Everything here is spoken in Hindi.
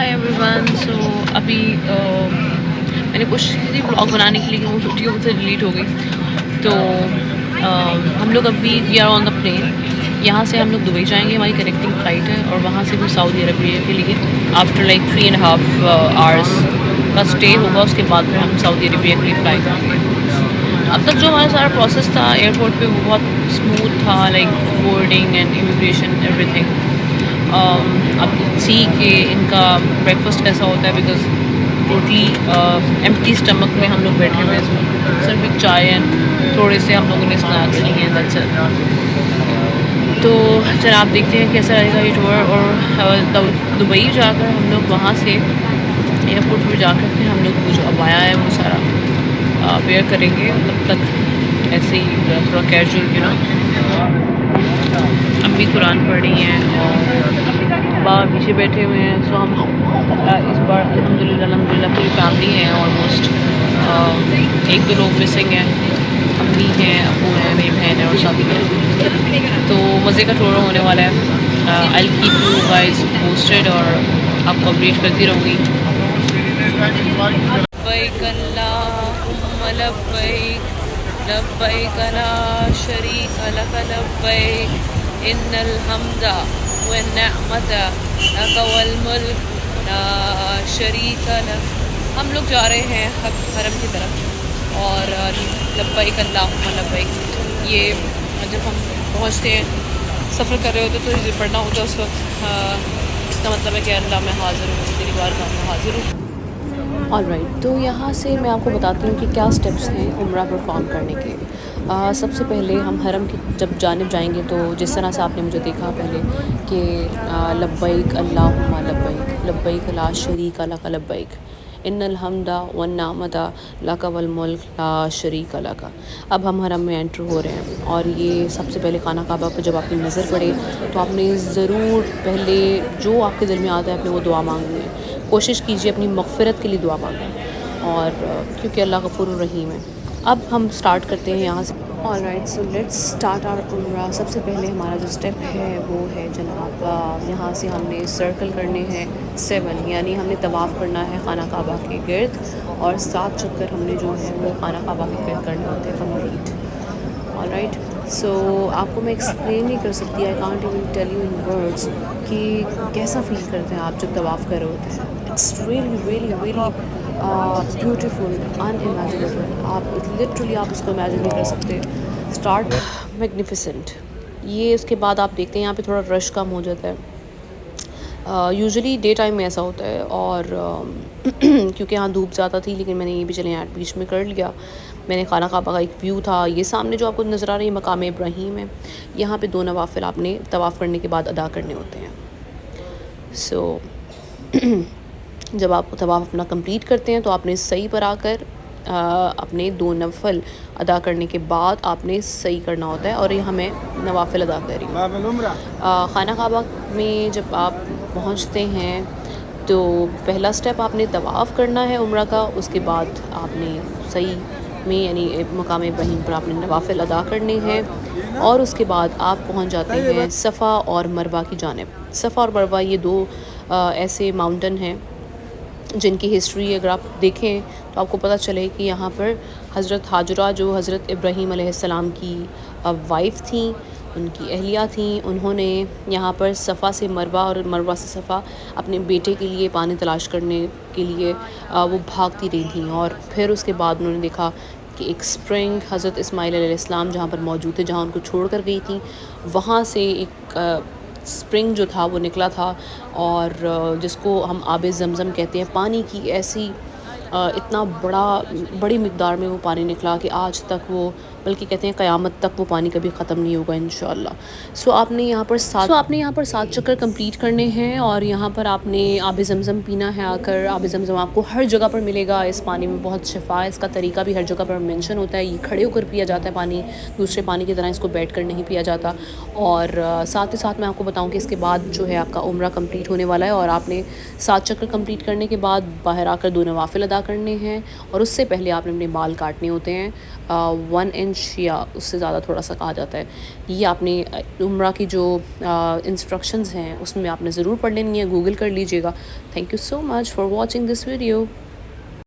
Hi everyone. सो अभी मैंने कोशिश की थी ब्लॉग बनाने के लिए, लेकिन वो वीडियो मुझसे डिलीट हो गई। तो हम लोग अभी we are on the plane. यहाँ से हम लोग दुबई जाएंगे, हमारी कनेक्टिंग फ़्लाइट है, और वहाँ से फिर सऊदी अरबिया के लिए आफ्टर लाइक 3.5 आवर्स का स्टे होगा। उसके बाद फिर हम सऊदी अरबिया के लिए फ़्लाई करेंगे। अब तक जो हमारा सारा प्रोसेस था एयरपोर्ट पे वो बहुत स्मूथ था, like boarding and immigration everything. अब सी के इनका ब्रेकफास्ट कैसा होता है, बिकॉज टोटली एम्प्टी स्टमक में हम लोग बैठे हुए हैं। सिर्फ एक चाय एंड थोड़े से हम लोगों ने स्नैक्स लिए हैं, दैट्स इट। तो चल आप देखते हैं कैसा रहेगा ये टूर। और दुबई जाकर हम लोग वहाँ से एयरपोर्ट पर जाकर फिर हम लोग जो अबाया है वो सारा वेयर करेंगे। तब तक ऐसे ही थोड़ा कैजुअल अम्मी कुरान पढ़ रही हैं और बाबा पीछे बैठे हुए हैं। सो हम इस बार अल्हम्दुलिल्लाह पूरी फैमिली है ऑलमोस्ट। एक दो लोग मिसिंग हैं, अम्मी हैं, अबू हैं, मेरी बहन है और सभी हैं। तो मज़े का टूर होने वाला है। I will keep you guys posted और आपको अपडेट करती रहूँगी। लब्बैक अल्लाहुम्मा लब्बैक, लब्बैक ला शरीक लक लब्बैक, इन्नल हम्दा वन निअमता लक वल मुल्क ला शरीक लक। हम लोग जा रहे हैं हरम की तरफ और लब्बैक अल्लाहुम्मा लब्बैक। ये जब हम पहुँचते हैं, सफ़र कर रहे होते तो ये पढ़ना होता है उस वक्त। इसका मतलब है कि अल्लाह मैं हाज़िर हूँ, तेरी बारगाह में हाज़िर हूँ। ऑलराइट, तो यहाँ से मैं आपको बताती हूँ कि क्या स्टेप्स हैं उम्रा परफॉर्म करने के। सबसे पहले हम हरम की जब जानिब जाएंगे तो जिस तरह से आपने मुझे देखा पहले कि लब्बैक अल्लाहुम्मा लब्बैक, लब्बैक ला शरीक लक लब्बैक, इन्नल हम्दा वन निअमता लक वल मुल्क ला शरीक लक। अब हम हरम में एंटर हो रहे हैं और ये सबसे पहले खाना काबा पर जब आपकी नज़र पड़े तो आपने ज़रूर पहले जो आपके दिल में आता है अपने वो दुआ मांगनी है। कोशिश कीजिए अपनी मग़फ़िरत के लिए दुआ मांगें, और क्योंकि अल्लाह गफ़ूर रहीम है। अब हम स्टार्ट करते हैं यहाँ से। Alright, so let's start our Umrah. सबसे पहले हमारा जो स्टेप है वो है जनाब, यहाँ से हमने सर्कल करने हैं 7, यानी हमने तवाफ़ करना है खाना काबा के गिर्द, और 7 चक्कर हमने जो है वो खाना काबा के गिर्द करने होते हैं कम्प्लीट। ऑलराइट, सो आपको मैं एक्सप्लेन नहीं कर सकती, I can't even tell you in words कि कैसा फ़ील करते हैं आप जब तवाफ़ कर रहे होते हैं। It's really really really beautiful, unimaginable. आप लिटरली आप इसको इमेजिन नहीं कर सकते। Start magnificent. ये उसके बाद आप देखते हैं यहाँ पे थोड़ा रश कम हो जाता है। यूजुअली डे टाइम में ऐसा होता है, और क्योंकि यहाँ धूप ज़्यादा थी, लेकिन मैंने ये भी चले यहाँ बीच में कर लिया। मैंने खाना काबा का एक व्यू था, ये सामने जो आपको नज़र आ रही है मकाम इब्राहीम है। यहाँ पे 2 नवाफिल आपने तवाफ़ करने के बाद अदा करने होते हैं। सो जब आप तवाफ़ अपना कंप्लीट करते हैं तो आपने सही पर आकर अपने 2 नफल अदा करने के बाद आपने सही करना होता है, और यहाँ मैं नवाफिल अदा कर रही हूँ। खाना काबा में जब आप पहुँचते हैं तो पहला स्टेप आपने तवाफ़ करना है उम्रा का। उसके बाद आपने सही में यानी मकाम इब्राहीम पर आपने नवाफिल अदा करने हैं, और उसके बाद आप पहुँच जाते हैं सफ़ा और मरवा की जानिब। सफ़ा और मरवा ये 2 ऐसे माउंटेन हैं जिनकी हिस्ट्री अगर आप देखें तो आपको पता चले कि यहाँ पर हज़रत हाजरा जो हज़रत इब्राहीम अलैहिस्सलाम की वाइफ़ थी, उनकी अहलिया थी, उन्होंने यहाँ पर सफ़ा से मरवा और मरवा से सफ़ा अपने बेटे के लिए पानी तलाश करने के लिए वो भागती रही थी। और फिर उसके बाद उन्होंने देखा कि एक स्प्रिंग हज़रत इस्माइल अलैहिस्सलाम जहाँ पर मौजूद थे, जहाँ उनको छोड़ कर गई थी, वहाँ से एक स्प्रिंग जो था वो निकला था, और जिसको हम आब ज़मज़म कहते हैं। पानी की ऐसी इतना बड़ी मिक़दार में वो पानी निकला कि आज तक वो, बल्कि कहते हैं क़यामत तक वो पानी कभी ख़त्म नहीं होगा इंशाअल्लाह। सो आपने यहाँ पर 7 चक्कर कंप्लीट करने हैं, और यहाँ पर आपने आब ज़मज़म पीना है आकर। आब ज़मज़म आपको हर जगह पर मिलेगा। इस पानी में बहुत शिफा है। इसका तरीका भी हर जगह पर मेंशन होता है। ये खड़े होकर पिया जाता है पानी, दूसरे पानी की तरह इसको बैठ कर नहीं पिया जाता। और साथ ही साथ मैं आपको बताऊँ कि इसके बाद जो है आपका उम्रा कंप्लीट होने वाला है, और आपने 7 चक्कर कंप्लीट करने के बाद बाहर आकर 2 नवाफिल अदा करने हैं, और उससे पहले आपने अपने बाल काटने होते हैं। 1 इंच इंच या उससे ज़्यादा थोड़ा सा कहा जाता है। ये आपने उम्रा की जो इंस्ट्रक्शंस हैं उसमें आपने ज़रूर पढ़ लेनी है, गूगल कर लीजिएगा। Thank you so much for watching this video.